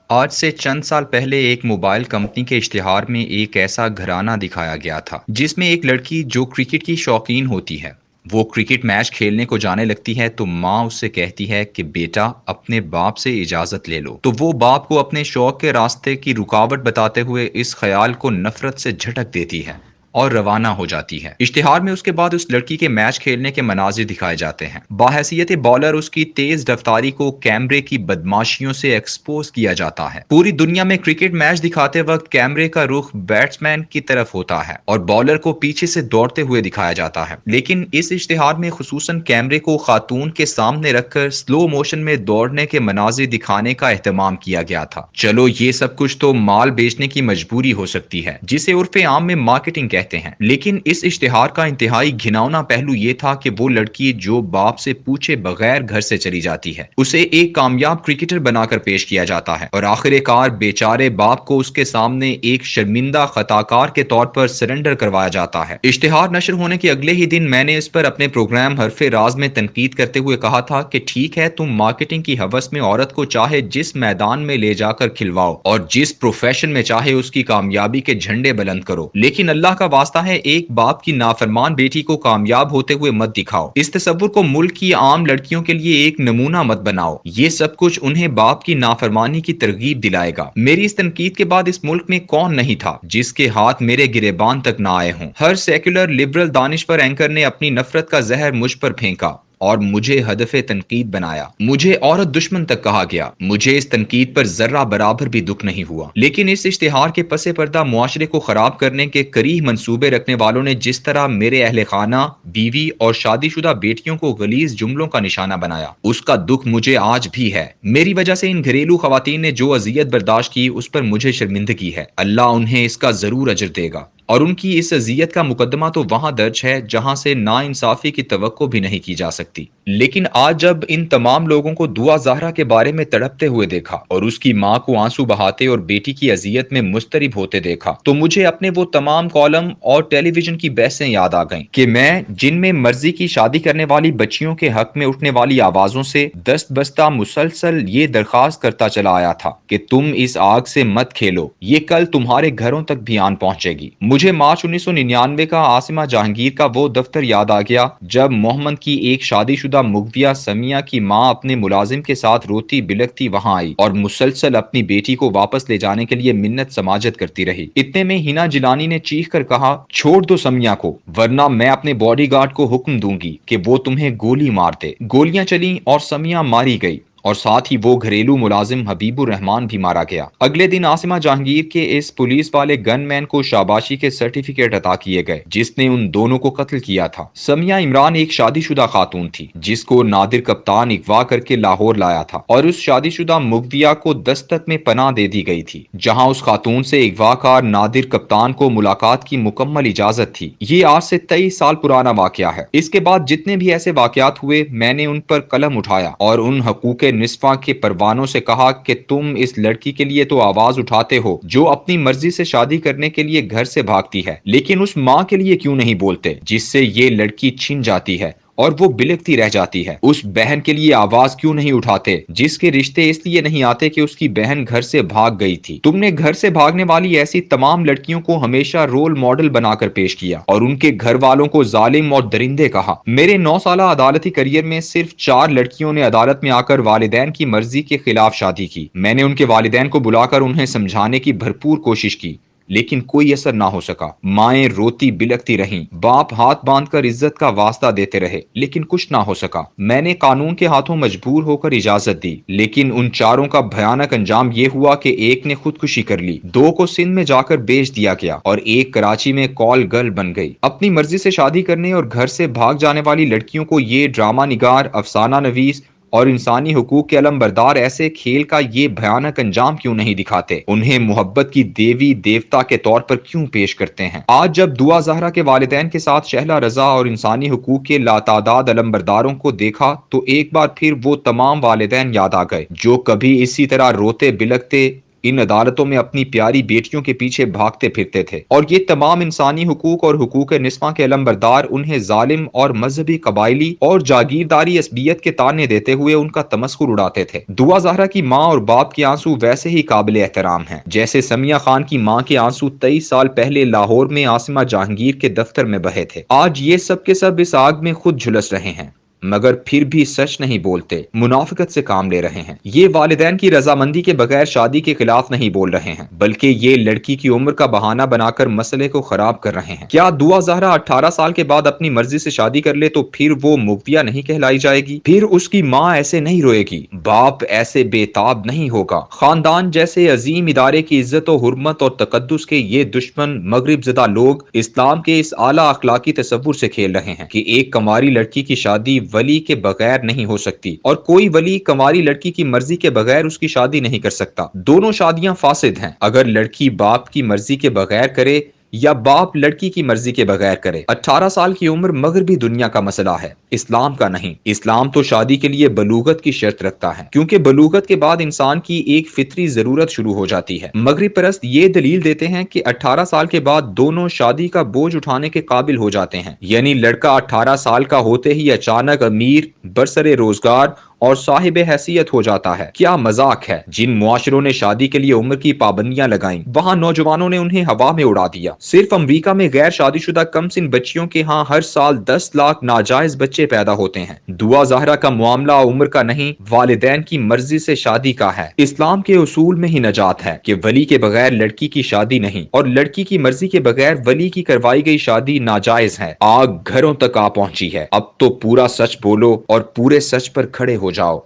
آج سے چند سال پہلے ایک موبائل کمپنی کے اشتہار میں ایک ایسا گھرانہ دکھایا گیا تھا جس میں ایک لڑکی جو کرکٹ کی شوقین ہوتی ہے وہ کرکٹ میچ کھیلنے کو جانے لگتی ہے تو ماں اس سے کہتی ہے کہ بیٹا اپنے باپ سے اجازت لے لو، تو وہ باپ کو اپنے شوق کے راستے کی رکاوٹ بتاتے ہوئے اس خیال کو نفرت سے جھٹک دیتی ہے اور روانہ ہو جاتی ہے۔ اشتہار میں اس کے بعد اس لڑکی کے میچ کھیلنے کے مناظر دکھائے جاتے ہیں۔ باحیثیت بالر اس کی تیز رفتاری کو کیمرے کی بدماشیوں سے ایکسپوز کیا جاتا ہے۔ پوری دنیا میں کرکٹ میچ دکھاتے وقت کیمرے کا رخ بیٹسمین کی طرف ہوتا ہے اور بالر کو پیچھے سے دوڑتے ہوئے دکھایا جاتا ہے، لیکن اس اشتہار میں خصوصاً کیمرے کو خاتون کے سامنے رکھ کر سلو موشن میں دوڑنے کے مناظر دکھانے کا اہتمام کیا گیا تھا۔ چلو یہ سب کچھ تو مال بیچنے کی مجبوری ہو سکتی ہے جسے عرف عام میں مارکیٹنگ کہتے ہیں، لیکن اس اشتہار کا انتہائی گھناؤنا پہلو یہ تھا کہ وہ لڑکی جو باپ سے پوچھے بغیر گھر سے چلی جاتی ہے اسے ایک کامیاب کرکٹر بنا کر پیش کیا جاتا ہے اور آخر کار بیچارے باپ کو اس کے سامنے ایک شرمندہ خطاکار کے طور پر سرنڈر کروایا جاتا ہے۔ اشتہار نشر ہونے کے اگلے ہی دن میں نے اس پر اپنے پروگرام حرف راز میں تنقید کرتے ہوئے کہا تھا کہ ٹھیک ہے، تم مارکیٹنگ کی ہوس میں عورت کو چاہے جس میدان میں لے جا کر کھلواؤ اور جس پروفیشن میں چاہے اس کی کامیابی کے جھنڈے بلند کرو، لیکن اللہ کا واسطہ ہے ایک باپ کی نافرمان بیٹی کو کامیاب ہوتے ہوئے مت دکھاؤ۔ اس تصور کو ملک کی عام لڑکیوں کے لیے ایک نمونہ مت بناؤ، یہ سب کچھ انہیں باپ کی نافرمانی کی ترغیب دلائے گا۔ میری اس تنقید کے بعد اس ملک میں کون نہیں تھا جس کے ہاتھ میرے گریبان تک نہ آئے ہوں۔ ہر سیکولر لبرل دانشور اینکر نے اپنی نفرت کا زہر مجھ پر پھینکا اور مجھے ہدف تنقید بنایا۔ مجھے عورت دشمن تک کہا گیا۔ مجھے اس تنقید پر ذرہ برابر بھی دکھ نہیں ہوا، لیکن اس اشتہار کے پس پردہ معاشرے کو خراب کرنے کے کریہ منصوبے رکھنے والوں نے جس طرح میرے اہل خانہ، بیوی اور شادی شدہ بیٹیوں کو غلیظ جملوں کا نشانہ بنایا، اس کا دکھ مجھے آج بھی ہے۔ میری وجہ سے ان گھریلو خواتین نے جو اذیت برداشت کی اس پر مجھے شرمندگی ہے۔ اللہ انہیں اس کا ضرور اجر دے گا، اور ان کی اس اذیت کا مقدمہ تو وہاں درج ہے جہاں سے ناانصافی کی توقع بھی نہیں کی جا سکتی۔ لیکن آج جب ان تمام لوگوں کو دعا زہرا کے بارے میں تڑپتے ہوئے دیکھا اور اس کی ماں کو آنسو بہاتے اور بیٹی کی اذیت میں مضطرب ہوتے دیکھا تو مجھے اپنے وہ تمام کالم اور ٹیلی ویژن کی بحثیں یاد آ گئیں کہ میں جن میں مرضی کی شادی کرنے والی بچیوں کے حق میں اٹھنے والی آوازوں سے دست بستہ مسلسل یہ درخواست کرتا چلا آیا تھا کہ تم اس آگ سے مت کھیلو، یہ کل تمہارے گھروں تک بھی آن پہنچے گی۔ مجھے مارچ 1999 کا عاصمہ جہانگیر کا وہ دفتر یاد آ گیا جب محمد کی ایک شادی شدہ مغویہ سمیہ کی ماں اپنے ملازم کے ساتھ روتی بلکتی وہاں آئی اور مسلسل اپنی بیٹی کو واپس لے جانے کے لیے منت سماجت کرتی رہی۔ اتنے میں ہینا جیلانی نے چیخ کر کہا، چھوڑ دو سمیہ کو، ورنہ میں اپنے باڈی گارڈ کو حکم دوں گی کہ وہ تمہیں گولی مار دے۔ گولیاں چلیں اور سمیہ ماری گئی اور ساتھ ہی وہ گھریلو ملازم حبیب الرحمان بھی مارا گیا۔ اگلے دن عاصمہ جہانگیر کے اس پولیس والے گن مین کو شاباشی کے سرٹیفکیٹ عطا کیے گئے جس نے ان دونوں کو قتل کیا تھا۔ سمیہ عمران ایک شادی شدہ خاتون تھی جس کو نادر کپتان اغوا کر کے لاہور لایا تھا اور اس شادی شدہ مغویہ کو دستک میں پناہ دے دی گئی تھی جہاں اس خاتون سے اغوا کار نادر کپتان کو ملاقات کی مکمل اجازت تھی۔ یہ آج سے 23 سال پرانا واقعہ ہے۔ اس کے بعد جتنے بھی ایسے واقعات ہوئے میں نے ان پر قلم اٹھایا اور ان حقوق نصفہ کے پروانوں سے کہا کہ تم اس لڑکی کے لیے تو آواز اٹھاتے ہو جو اپنی مرضی سے شادی کرنے کے لیے گھر سے بھاگتی ہے، لیکن اس ماں کے لیے کیوں نہیں بولتے جس سے یہ لڑکی چھن جاتی ہے اور وہ بلکتی رہ جاتی ہے؟ اس بہن کے لیے آواز کیوں نہیں اٹھاتے جس کے رشتے اس لیے نہیں آتے کہ اس کی بہن گھر سے بھاگ گئی تھی؟ تم نے گھر سے بھاگنے والی ایسی تمام لڑکیوں کو ہمیشہ رول ماڈل بنا کر پیش کیا اور ان کے گھر والوں کو ظالم اور درندے کہا۔ میرے 9 سالہ عدالتی کیریئر میں صرف 4 لڑکیوں نے عدالت میں آ کر والدین کی مرضی کے خلاف شادی کی۔ میں نے ان کے والدین کو بلا کر انہیں سمجھانے کی بھرپور کوشش کی لیکن کوئی اثر نہ ہو سکا۔ مائیں روتی بلکتی رہیں، باپ ہاتھ باندھ کر عزت کا واسطہ دیتے رہے لیکن کچھ نہ ہو سکا۔ میں نے قانون کے ہاتھوں مجبور ہو کر اجازت دی لیکن ان چاروں کا بھیانک انجام یہ ہوا کہ ایک نے خودکشی کر لی، 2 کو سندھ میں جا کر بیچ دیا گیا اور ایک کراچی میں کال گرل بن گئی۔ اپنی مرضی سے شادی کرنے اور گھر سے بھاگ جانے والی لڑکیوں کو یہ ڈرامہ نگار، افسانہ نویس اور انسانی حقوق کے علم بردار ایسے کھیل کا یہ بھیانک انجام کیوں نہیں دکھاتے؟ انہیں محبت کی دیوی دیوتا کے طور پر کیوں پیش کرتے ہیں؟ آج جب دعا زہرا کے والدین کے ساتھ شہلا رضا اور انسانی حقوق کے لاتعداد علم برداروں کو دیکھا تو ایک بار پھر وہ تمام والدین یاد آ گئے جو کبھی اسی طرح روتے بلکتے ان عدالتوں میں اپنی پیاری بیٹیوں کے پیچھے بھاگتے پھرتے تھے، اور یہ تمام انسانی حقوق اور حقوق نسواں کے علمبردار انہیں ظالم اور مذہبی، قبائلی اور جاگیرداری عصبیت کے طعنے دیتے ہوئے ان کا تمسخر اڑاتے تھے۔ دعا زہرا کی ماں اور باپ کے آنسو ویسے ہی قابل احترام ہیں جیسے سمیہ خان کی ماں کے آنسو 23 سال پہلے لاہور میں عاصمہ جہانگیر کے دفتر میں بہے تھے۔ آج یہ سب کے سب اس آگ میں خود جھلس رہے ہیں، مگر پھر بھی سچ نہیں بولتے، منافقت سے کام لے رہے ہیں۔ یہ والدین کی رضامندی کے بغیر شادی کے خلاف نہیں بول رہے ہیں، بلکہ یہ لڑکی کی عمر کا بہانہ بنا کر مسئلے کو خراب کر رہے ہیں۔ کیا دعا زہرا 18 سال کے بعد اپنی مرضی سے شادی کر لے تو پھر وہ مغویہ نہیں کہلائی جائے گی؟ پھر اس کی ماں ایسے نہیں روئے گی، باپ ایسے بے تاب نہیں ہوگا۔ خاندان جیسے عظیم ادارے کی عزت و حرمت اور تقدس کے یہ دشمن مغرب زدہ لوگ اسلام کے اس اعلیٰ اخلاقی تصور سے کھیل رہے ہیں کہ ایک کنواری لڑکی کی شادی ولی کے بغیر نہیں ہو سکتی، اور کوئی ولی کنواری لڑکی کی مرضی کے بغیر اس کی شادی نہیں کر سکتا۔ دونوں شادیاں فاسد ہیں، اگر لڑکی باپ کی مرضی کے بغیر کرے یا باپ لڑکی کی مرضی کے بغیر کرے۔ 18 سال کی عمر مغربی دنیا کا مسئلہ ہے، اسلام کا نہیں۔ اسلام تو شادی کے لیے بلوغت کی شرط رکھتا ہے، کیونکہ بلوغت کے بعد انسان کی ایک فطری ضرورت شروع ہو جاتی ہے۔ مغرب پرست یہ دلیل دیتے ہیں کہ 18 سال کے بعد دونوں شادی کا بوجھ اٹھانے کے قابل ہو جاتے ہیں، یعنی لڑکا 18 سال کا ہوتے ہی اچانک امیر، برسر روزگار اور صاحب حیثیت ہو جاتا ہے۔ کیا مذاق ہے! جن معاشروں نے شادی کے لیے عمر کی پابندیاں لگائیں، وہاں نوجوانوں نے انہیں ہوا میں اڑا دیا۔ صرف امریکہ میں غیر شادی شدہ کم سن بچیوں کے ہاں ہر سال 10 لاکھ ناجائز بچے پیدا ہوتے ہیں۔ دعا زہرا کا معاملہ عمر کا نہیں، والدین کی مرضی سے شادی کا ہے۔ اسلام کے اصول میں ہی نجات ہے کہ ولی کے بغیر لڑکی کی شادی نہیں، اور لڑکی کی مرضی کے بغیر ولی کی کروائی گئی شادی ناجائز ہے۔ آگ گھروں تک آ پہنچی ہے، اب تو پورا سچ بولو اور پورے سچ پر کھڑے ہو جاؤ۔